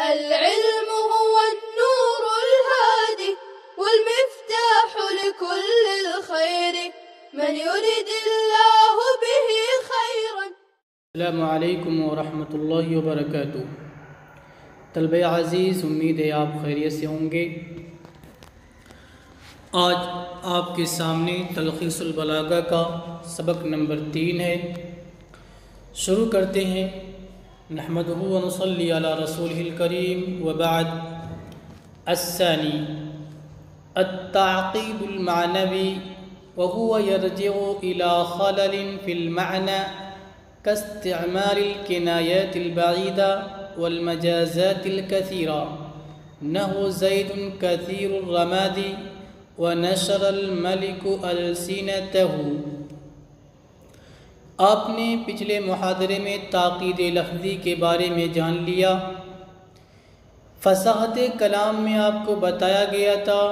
العلم هو النور الهادي والمفتاح لكل الخير من يرد الله به خيرا. السلام علیکم ورحمۃ اللہ وبرکاتہ. طلبہ عزیز، امید ہے آپ خیریت سے ہوں گے. آج آپ کے سامنے تلخیص البلاغہ کا سبق نمبر 3 ہے. شروع کرتے ہیں. نحمدہ ونصلی علی رسولہ الکریم وبعد. الثانی التعقیب المعنوی وهو يرجع إلى خلل في المعنى كاستعمال الكنايات البعيدة والمجازات الكثيرة نحو زيد كثير الرماد ونشر الملك ألسنته. آپ نے پچھلے محاضرے میں تاکید لفظی کے بارے میں جان لیا. فصاحت کلام میں آپ کو بتایا گیا تھا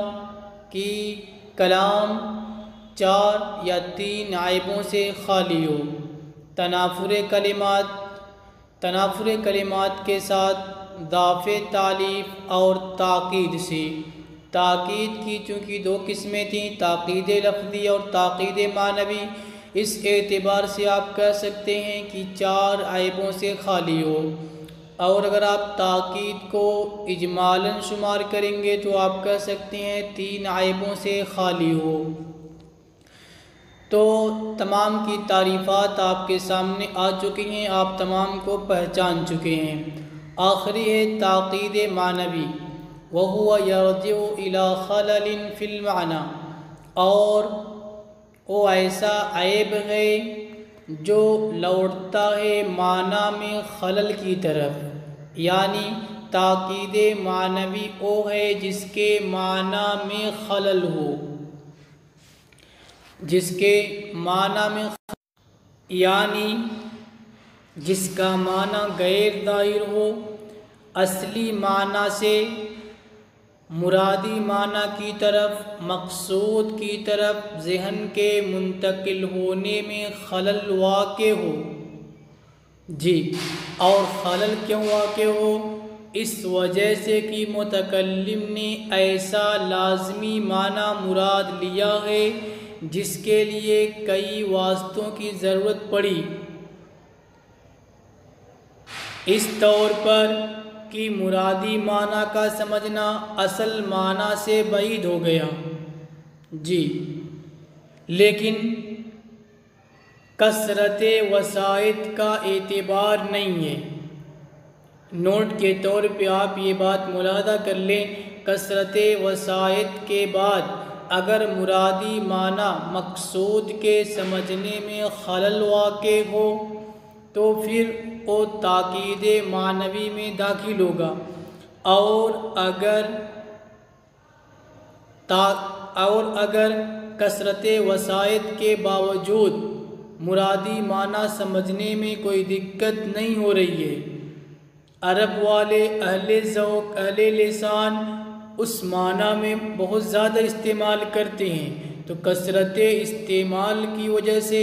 کہ کلام 4 یا 3 عیبوں سے خالی ہو. تنافر کلمات کے ساتھ ضعف تعلیف اور تاکید سے. تاکید کی چونکہ 2 قسمیں تھیں، تاکید لفظی اور تاکید معنوی. اس اعتبار سے آپ کہہ سکتے ہیں کہ 4 عیبوں سے خالی ہو. اور اگر آپ تاکید کو اجمالاً شمار کریں گے تو آپ کہہ سکتے ہیں 3 عیبوں سے خالی ہو. تو تمام کی تعریفات آپ کے سامنے آ چکی ہیں، آپ تمام کو پہچان چکے ہیں. آخری ہے تاکید معنوی وَهُوَ يَرْجِعُ إِلَى خَلَلٍ فِي الْمَعْنَى، اور وہ ایسا عیب ہے جو لوٹتا ہے معنی میں خلل کی طرف. یعنی تاکید معنوی وہ ہے جس کے معنی میں خلل ہو، جس کے معنی میں یعنی جس کا معنی غیر ظاہر ہو، اصلی معنی سے مرادی معنی کی طرف، مقصود کی طرف ذہن کے منتقل ہونے میں خلل واقع ہو. جی، اور خلل کیوں واقع ہو؟ اس وجہ سے کہ متکلم نے ایسا لازمی معنی مراد لیا ہے جس کے لیے کئی واسطوں کی ضرورت پڑی. اس طور پر کہ مرادی معنی کا سمجھنا اصل معنی سے بعید ہو گیا. جی، لیکن کثرت وسائط کا اعتبار نہیں ہے. نوٹ کے طور پہ آپ یہ بات ملاحظہ کر لیں، کثرت وسائط کے بعد اگر مرادی معنی مقصود کے سمجھنے میں خلل واقع ہو تو پھر وہ تاکید معنوی میں داخل ہوگا. اور اگر کثرت وسائط کے باوجود مرادی معنی سمجھنے میں کوئی دقت نہیں ہو رہی ہے، عرب والے اہل ذوق اہل لسان اس معنی میں بہت زیادہ استعمال کرتے ہیں، تو کثرت استعمال کی وجہ سے،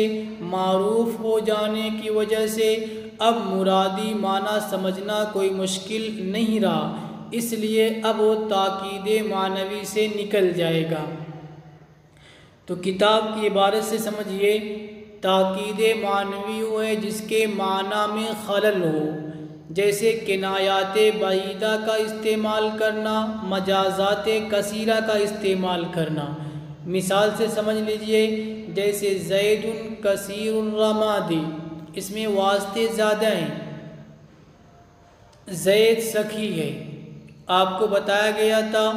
معروف ہو جانے کی وجہ سے اب مرادی معنی سمجھنا کوئی مشکل نہیں رہا. اس لیے اب وہ تاکید معنوی سے نکل جائے گا. تو کتاب کی عبارت سے سمجھیے، تاکید معنوی وہ ہے جس کے معنی میں خلل ہو، جیسے کنایات بعیدہ کا استعمال کرنا، مجازات کثیرہ کا استعمال کرنا. مثال سے سمجھ لیجئے، جیسے زید کثیر الرماد، اس میں واسطے زیادہ ہیں. زید سخی ہے، آپ کو بتایا گیا تھا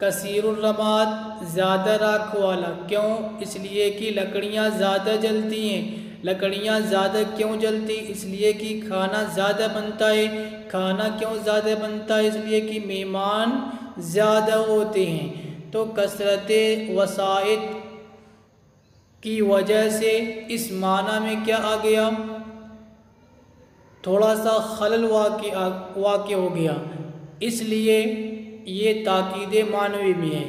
کثیر الرماد زیادہ راکھ والا. کیوں؟ اس لیے کہ لکڑیاں زیادہ جلتی ہیں. لکڑیاں زیادہ کیوں جلتی؟ اس لیے کہ کھانا زیادہ بنتا ہے. کھانا کیوں زیادہ بنتا ہے؟ اس لیے کہ مہمان زیادہ ہوتے ہیں. تو کثرت وسائط کی وجہ سے اس معنی میں کیا آ گیا؟ تھوڑا سا خلل واقع ہو گیا. اس لیے یہ تاکید معنوی میں ہے.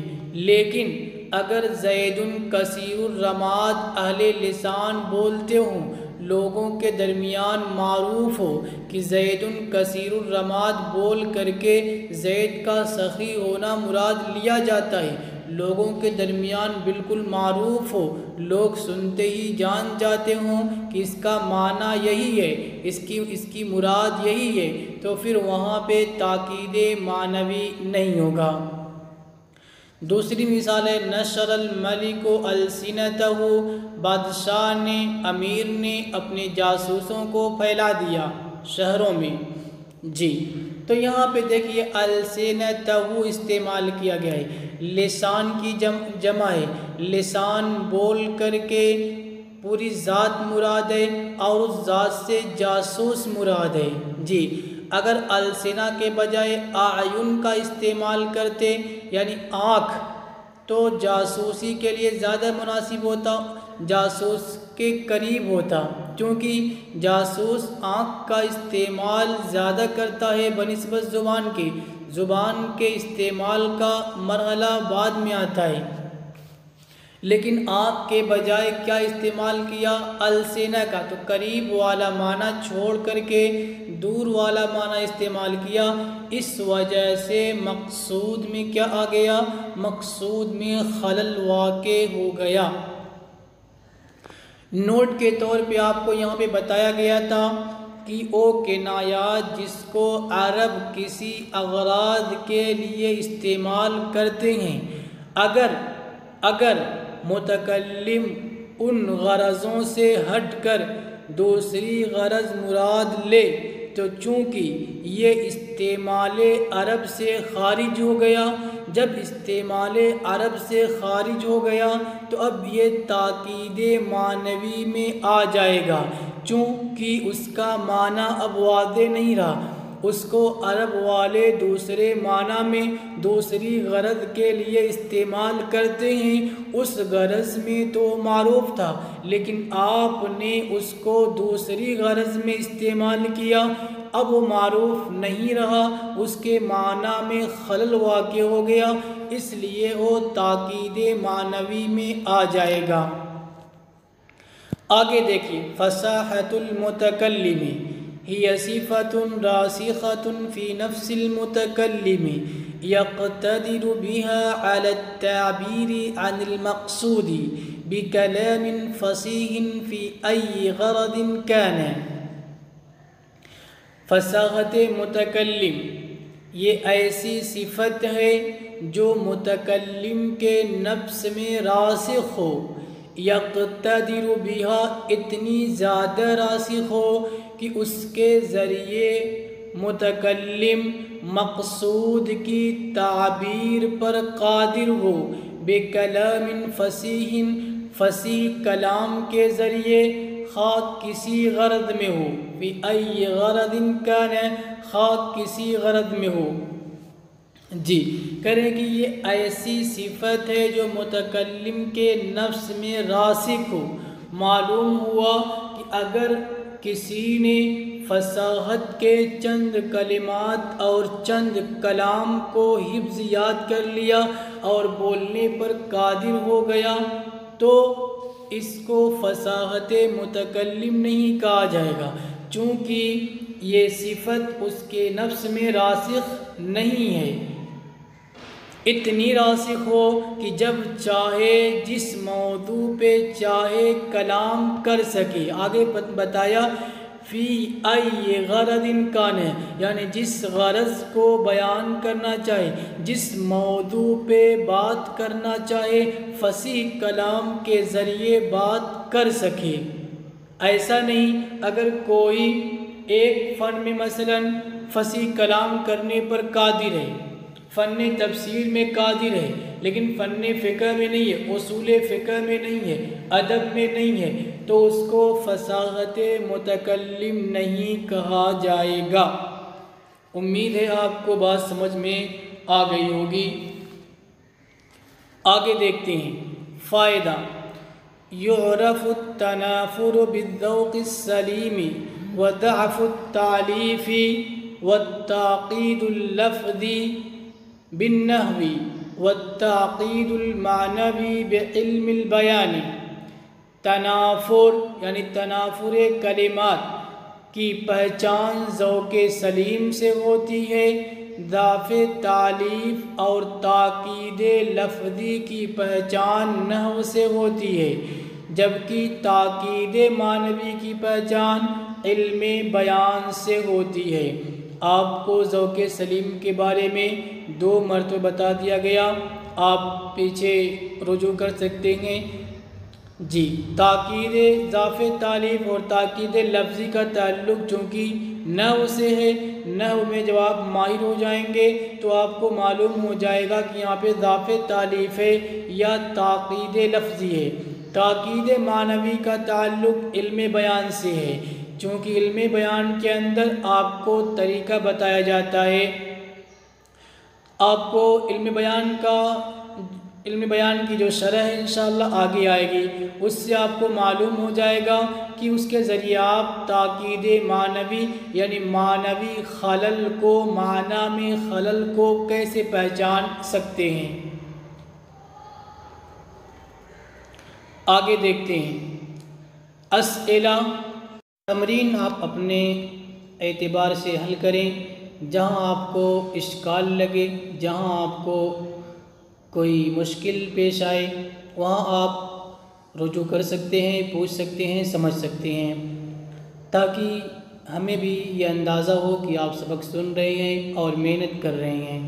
لیکن اگر زید کثیر الرماد اہل لسان بولتے ہوں، لوگوں کے درمیان معروف ہو کہ زید کثیر الرماد بول کر کے زید کا سخی ہونا مراد لیا جاتا ہے، لوگوں کے درمیان بالکل معروف ہو، لوگ سنتے ہی جان جاتے ہوں کہ اس کا معنی یہی ہے، اس کی مراد یہی ہے، تو پھر وہاں پہ تاکید معنوی نہیں ہوگا۔ دوسری مثال ہے نشر الملک السنتہ، بادشاہ نے، امیر نے اپنے جاسوسوں کو پھیلا دیا شہروں میں۔ جی تو یہاں پہ دیکھیے السنتہ استعمال کیا گیا ہے، لسان کی جمع ہے، لسان بول کر کے پوری ذات مراد ہے اور اس ذات سے جاسوس مراد ہے۔ جی اگر السنہ کے بجائے اعین کا استعمال کرتے یعنی آنکھ، تو جاسوسی کے لیے زیادہ مناسب ہوتا، جاسوس کے قریب ہوتا، کیونکہ جاسوس آنکھ کا استعمال زیادہ کرتا ہے بنسبت زبان کے، زبان کے استعمال کا مرحلہ بعد میں آتا ہے، لیکن آنکھ کے بجائے کیا استعمال کیا؟ السنہ کا، تو قریب والا معنی چھوڑ کر کے دور والا معنی استعمال کیا، اس وجہ سے مقصود میں کیا آ گیا؟ مقصود میں خلل واقع ہو گیا۔ نوٹ کے طور پہ آپ کو یہاں پہ بتایا گیا تھا کہ وہ کنایات جس کو عرب کسی اغراض کے لیے استعمال کرتے ہیں، اگر متکلم ان غرضوں سے ہٹ کر دوسری غرض مراد لے تو چونکہ یہ استعمال عرب سے خارج ہو گیا، جب استعمال عرب سے خارج ہو گیا تو اب یہ تاکید معنوی میں آ جائے گا، چونکہ اس کا معنی اب واضح نہیں رہا، اس کو عرب والے دوسرے معنی میں دوسری غرض کے لیے استعمال کرتے ہیں، اس غرض میں تو معروف تھا لیکن آپ نے اس کو دوسری غرض میں استعمال کیا، اب وہ معروف نہیں رہا، اس کے معنی میں خلل واقع ہو گیا، اس لیے وہ تاکید معنوی میں آ جائے گا۔ آگے دیکھیے فصاحت المتکلم ہی صفت راسخۃ فی نفس المتکلم یقتدر بها على التعبیر عن المقصود بکلام فصیح فی ای غرض کان۔ فصاحت متکلم یہ ایسی صفت ہے جو متکلم کے نفس میں راسخ ہو، یقتدر بها اتنی زیادہ راسخ ہو کہ اس کے ذریعے متکلم مقصود کی تعبیر پر قادر ہو، بکلام فصیح، فصیح کلام کے ذریعے، خواہ کسی غرض میں ہو، فی ای غرض کان، خواہ کسی غرض میں ہو۔ جی کریں کہ یہ ایسی صفت ہے جو متکلم کے نفس میں راسخ ہو۔ معلوم ہوا کہ اگر کسی نے فصاحت کے چند کلمات اور چند کلام کو حفظ یاد کر لیا اور بولنے پر قادر ہو گیا تو اس کو فصاحت متکلم نہیں کہا جائے گا، چونکہ یہ صفت اس کے نفس میں راسخ نہیں ہے، اتنی راسخ ہو کہ جب چاہے جس موضوع پہ چاہے کلام کر سکے۔ آگے بتایا فی ای غرض کان، یعنی جس غرض کو بیان کرنا چاہے، جس موضوع پہ بات کرنا چاہے، فصیح کلام کے ذریعے بات کر سکے۔ ایسا نہیں اگر کوئی ایک فن میں مثلا فصیح کلام کرنے پر قادر ہے، فن تفسیر میں قادر ہے لیکن فن فقہ میں نہیں ہے، اصول فقہ میں نہیں ہے، ادب میں نہیں ہے، تو اس کو فصاحت متکلم نہیں کہا جائے گا۔ امید ہے آپ کو بات سمجھ میں آ گئی ہوگی۔ آگے دیکھتے ہیں فائدہ۔ یعرف التنافر بالذوق السلیم وضعف التعلیف والتعقید اللفظی بالنحو والتعقید المعنوی بعلم البیان۔ تنافر یعنی تنافر کلمات کی پہچان ذوق سلیم سے ہوتی ہے، ضعف تالیف اور تاکید لفظی کی پہچان نحو سے ہوتی ہے، جبکہ تاکید معنوی کی پہچان علم بیان سے ہوتی ہے۔ آپ کو ذوق سلیم کے بارے میں 2 مرتبہ بتا دیا گیا، آپ پیچھے رجوع کر سکتے ہیں۔ جی، تاکید ضعف تالیف اور تاکید لفظی کا تعلق چونکہ نحو سے ہے، نحو میں جب آپ ماہر ہو جائیں گے تو آپ کو معلوم ہو جائے گا کہ یہاں پہ ضعف تالیف ہے یا تاکید لفظی ہے۔ تاکید معنوی کا تعلق علم بیان سے ہے، چونکہ علم بیان کے اندر آپ کو طریقہ بتایا جاتا ہے، آپ کو علم بیان کی جو شرح ہے انشاءاللہ آگے آئے گی، اس سے آپ کو معلوم ہو جائے گا کہ اس کے ذریعے آپ تاکید معنوی یعنی معنوی خلل کو، معنی میں خلل کو کیسے پہچان سکتے ہیں۔ آگے دیکھتے ہیں اسئلہ، تمرین آپ اپنے اعتبار سے حل کریں، جہاں آپ کو اشکال لگے، جہاں آپ کو کوئی مشکل پیش آئے وہاں آپ رجوع کر سکتے ہیں، پوچھ سکتے ہیں، سمجھ سکتے ہیں، تاکہ ہمیں بھی یہ اندازہ ہو کہ آپ سبق سن رہے ہیں اور محنت کر رہے ہیں۔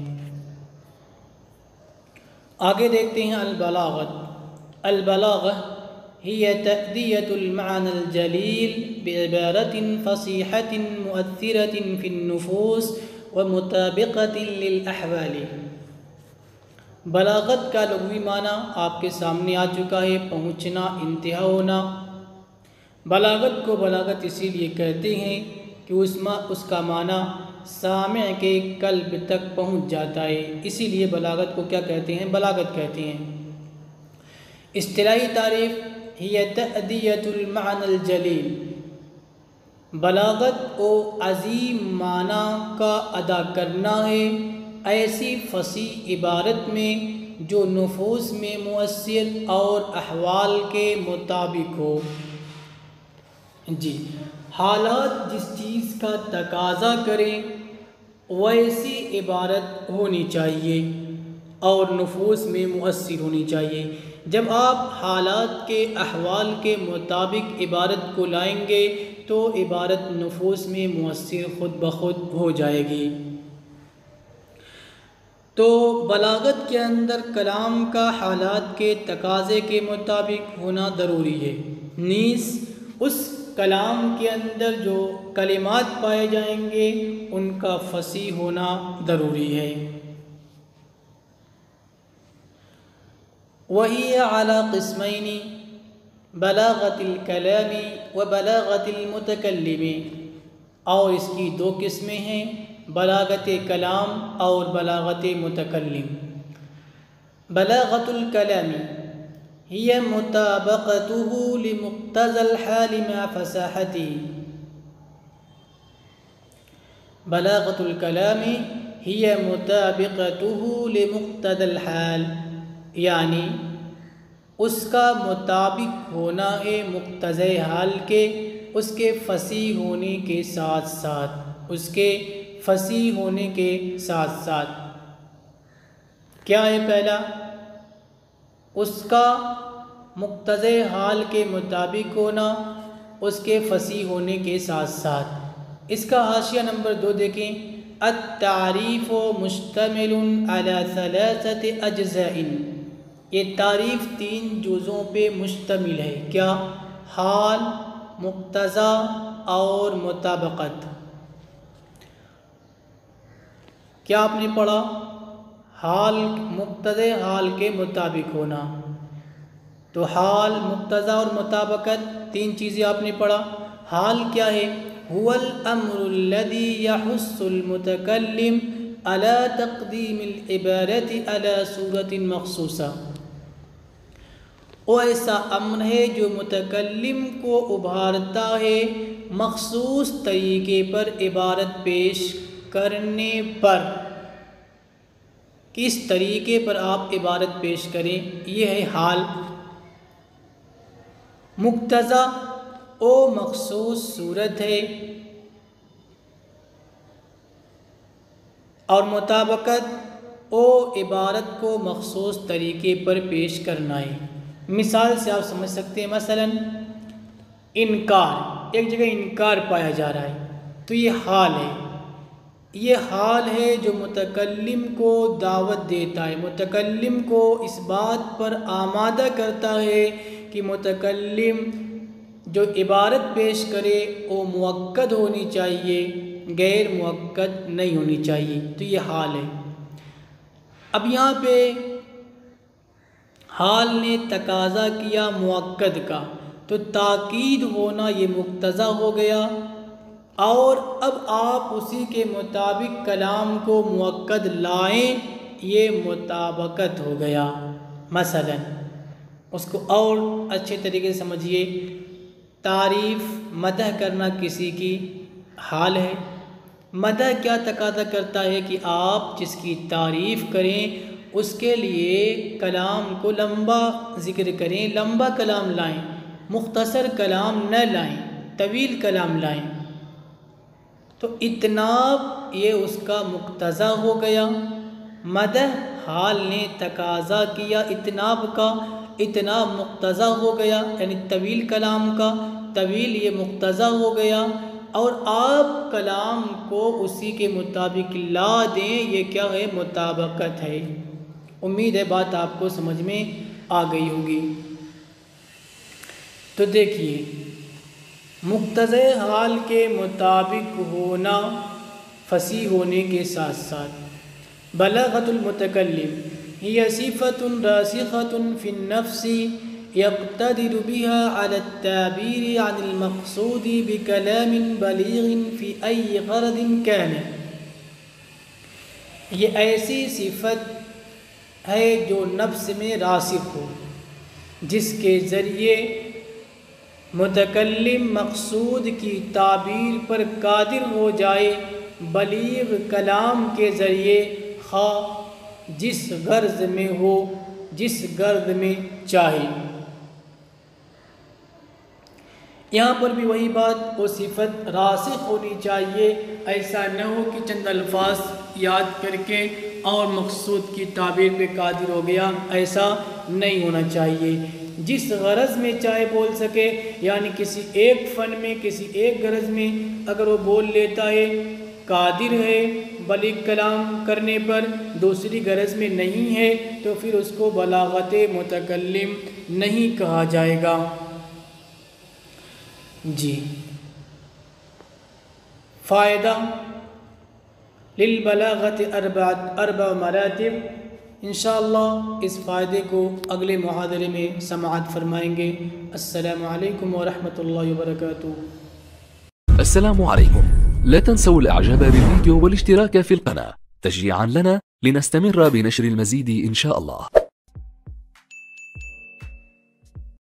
آگے دیکھتے ہیں البلاغت۔ البلاغہ ہی تأدیۃ المعنى الجلیل بعبارۃ فصیحۃ مؤثرۃ فی النفوس ومطابقۃ للأحوال۔ بلاغت کا لغوی معنی آپ کے سامنے آ چکا ہے، پہنچنا، انتہا ہونا۔ بلاغت کو بلاغت اسی لیے کہتے ہیں کہ اس کا معنی سامع کے قلب تک پہنچ جاتا ہے، اسی لیے بلاغت کو کیا کہتے ہیں؟ بلاغت کہتے ہیں۔ اصطلاحی تعریف ہی تأدیۃ المعنى الجلیل، بلاغت کو عظیم معنی کا ادا کرنا ہے ایسی فصیح عبارت میں جو نفوس میں مؤثر اور احوال کے مطابق ہو۔ جی، حالات جس چیز کا تقاضا کریں ویسی عبارت ہونی چاہیے اور نفوس میں مؤثر ہونی چاہیے۔ جب آپ حالات کے احوال کے مطابق عبارت کو لائیں گے تو عبارت نفوس میں مؤثر خود بخود ہو جائے گی۔ تو بلاغت کے اندر کلام کا حالات کے تقاضے کے مطابق ہونا ضروری ہے، نیز اس کلام کے اندر جو کلمات پائے جائیں گے ان کا فصیح ہونا ضروری ہے۔ وہی اعلیٰ قسمین بلاغت الکلام و بلاغت المتکلم، اور اس کی 2 قسمیں ہیں، بلاغت کلام اور بلاغت متکلم۔ بلاغت الکلام ہی مطابقتہ لمقتضى الحال مع فصاحته، بلاغت الکلام ہی مطابقتہ لمقتضى الحال، یعنی اس کا مطابق ہونا ہے مقتضی حال کے، اس کے فصیح ہونے کے ساتھ ساتھ، اس کے فصیح ہونے کے ساتھ ساتھ۔ کیا ہے پہلا؟ اس کا مقتضی حال کے مطابق ہونا، اس کے فصیح ہونے کے ساتھ ساتھ۔ اس کا حاشیہ نمبر 2 دیکھیں، التعریف مشتمل علی 3 اجزاء، یہ تعریف 3 جزوں پہ مشتمل ہے۔ کیا؟ حال، مقتضا اور مطابقت۔ کیا آپ نے پڑھا؟ حال، مقتضی حال کے مطابق ہونا، تو حال، مقتضا اور مطابقت 3 چیزیں آپ نے پڑھا۔ حال کیا ہے؟ هو الامر الذي يحث المتكلم على تقديم العبارة على صورة مخصوصة، وہ ایسا امر ہے جو متکلم کو ابھارتا ہے مخصوص طریقے پر عبارت پیش کرنے پر۔ کس طریقے پر آپ عبارت پیش کریں، یہ ہے حال۔ مقتضا او مخصوص صورت ہے اور مطابقت او عبارت کو مخصوص طریقے پر پیش کرنا ہے۔ مثال سے آپ سمجھ سکتے ہیں، مثلا انکار، ایک جگہ انکار پایا جا رہا ہے تو یہ حال ہے، یہ حال ہے جو متکلم کو دعوت دیتا ہے، متکلم کو اس بات پر آمادہ کرتا ہے کہ متکلم جو عبارت پیش کرے وہ مؤکد ہونی چاہیے، غیر مؤکد نہیں ہونی چاہیے، تو یہ حال ہے۔ اب یہاں پہ حال نے تقاضا کیا مؤکد کا، تو تاکید ہونا یہ مقتضا ہو گیا، اور اب آپ اسی کے مطابق کلام کو مؤکد لائیں، یہ مطابقت ہو گیا۔ مثلا اس کو اور اچھے طریقے سے سمجھیے، تعریف مدح کرنا کسی کی حال ہے، مدح کیا تقاضا کرتا ہے کہ آپ جس کی تعریف کریں اس کے لیے کلام کو لمبا ذکر کریں، لمبا کلام لائیں، مختصر کلام نہ لائیں، طویل کلام لائیں، تو اتناب یہ اس کا مقتضا ہو گیا۔ مدح حال نے تقاضا کیا اتناب کا، اتناب مقتضا ہو گیا، یعنی طویل کلام کا، طویل یہ مقتضا ہو گیا، اور آپ کلام کو اسی کے مطابق لا دیں، یہ کیا ہے؟ مطابقت ہے۔ امید ہے بات آپ کو سمجھ میں آ گئی ہوگی۔ تو دیکھیے، مقتضی حال کے مطابق ہونا فصیح ہونے کے ساتھ ساتھ بلاغت المتکلم ہی صفت راسخۃ فی النفس يقتدر بها على التعبير عن المقصود بكلام بلیغ في أي غرض كان۔ یہ ایسی صفت ہے جو نفس میں راسخ ہو، جس کے ذریعے متکلم مقصود کی تعبیر پر قادر ہو جائے، بلیغ کلام کے ذریعے، خواہ جس غرض میں ہو، جس غرض میں چاہے۔ یہاں پر بھی وہی بات، وہ صفت راسخ ہونی چاہیے، ایسا نہ ہو کہ چند الفاظ یاد کر کے اور مقصود کی تعبیر پہ قادر ہو گیا، ایسا نہیں ہونا چاہیے۔ جس غرض میں چاہے بول سکے، یعنی کسی ایک فن میں، کسی ایک غرض میں اگر وہ بول لیتا ہے، قادر ہے بلیغ کلام کرنے پر، دوسری غرض میں نہیں ہے، تو پھر اس کو بلاغت متکلم نہیں کہا جائے گا۔ جی، فائدہ للبلاغت اربع مراتب، انشاءاللہ اس فائدے کو اگلے محاضرے میں سماعت فرمائیں گے۔ السلام علیکم ورحمۃ اللہ وبرکاتہ۔ السلام عليكم، لا تنسوا الاعجاب بالفيديو والاشتراك في القناة تشجيعا لنا لنستمر بنشر المزيد إن شاء الله.